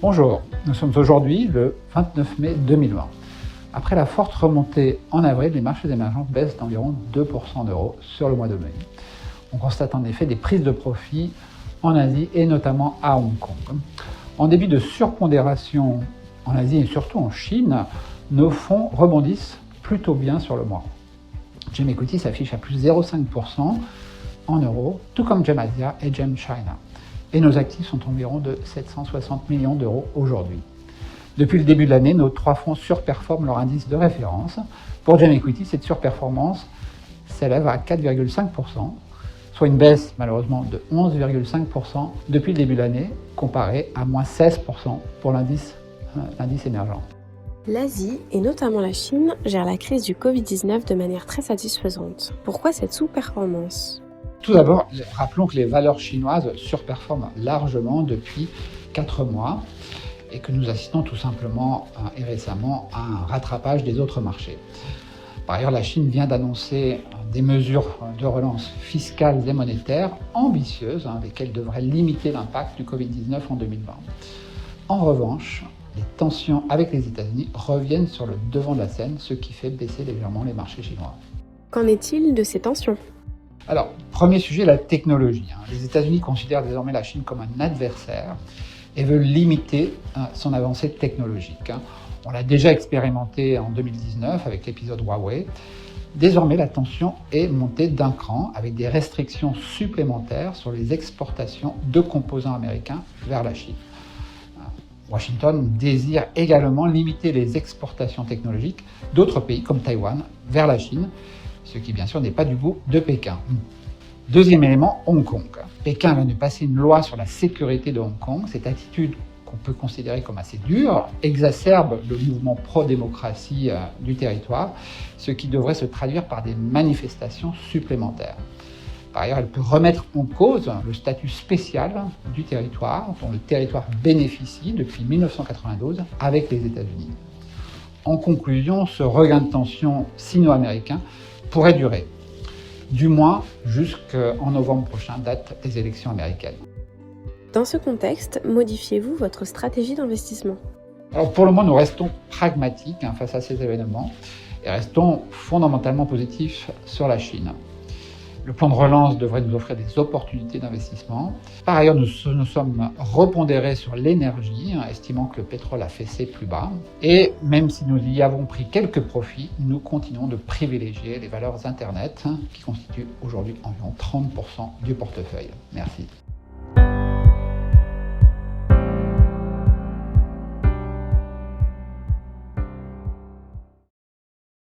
Bonjour, nous sommes aujourd'hui le 29 mai 2020. Après la forte remontée en avril, les marchés émergents baissent d'environ 2% en euros sur le mois de mai. On constate en effet des prises de profit en Asie et notamment à Hong Kong. En début de surpondération en Asie et surtout en Chine, nos fonds rebondissent plutôt bien sur le mois. GEM Equity s'affiche à plus 0,5% en euros, tout comme GEM Asia et GEM China. Et nos actifs sont environ de 760 millions d'euros aujourd'hui. Depuis le début de l'année, nos trois fonds surperforment leur indice de référence. Pour GEM Equity, cette surperformance s'élève à 4,5%, soit une baisse malheureusement de 11,5% depuis le début de l'année, comparé à moins 16% pour l'indice émergent. L'Asie, et notamment la Chine, gère la crise du Covid-19 de manière très satisfaisante. Pourquoi cette sous-performance ? Tout d'abord, rappelons que les valeurs chinoises surperforment largement depuis 4 mois et que nous assistons tout simplement et récemment à un rattrapage des autres marchés. Par ailleurs, la Chine vient d'annoncer des mesures de relance fiscales et monétaires ambitieuses, lesquelles devraient limiter l'impact du Covid-19 en 2020. En revanche, les tensions avec les États-Unis reviennent sur le devant de la scène, ce qui fait baisser légèrement les marchés chinois. Qu'en est-il de ces tensions ? Alors, premier sujet, la technologie. Les États-Unis considèrent désormais la Chine comme un adversaire et veulent limiter son avancée technologique. On l'a déjà expérimenté en 2019 avec l'épisode Huawei. Désormais, la tension est montée d'un cran avec des restrictions supplémentaires sur les exportations de composants américains vers la Chine. Washington désire également limiter les exportations technologiques d'autres pays comme Taïwan vers la Chine, ce qui bien sûr n'est pas du goût de Pékin. Deuxième élément, Hong Kong. Pékin vient de passer une loi sur la sécurité de Hong Kong. Cette attitude qu'on peut considérer comme assez dure exacerbe le mouvement pro-démocratie du territoire, ce qui devrait se traduire par des manifestations supplémentaires. Par ailleurs, elle peut remettre en cause le statut spécial du territoire, dont le territoire bénéficie depuis 1992 avec les États-Unis. En conclusion, ce regain de tension sino-américain pourrait durer, du moins jusqu'en novembre prochain, date des élections américaines. Dans ce contexte, modifiez-vous votre stratégie d'investissement ? Alors pour le moment, nous restons pragmatiques face à ces événements et restons fondamentalement positifs sur la Chine. Le plan de relance devrait nous offrir des opportunités d'investissement. Par ailleurs, nous sommes repondérés sur l'énergie, estimant que le pétrole a fait ses plus bas. Et même si nous y avons pris quelques profits, nous continuons de privilégier les valeurs Internet, qui constituent aujourd'hui environ 30% du portefeuille. Merci.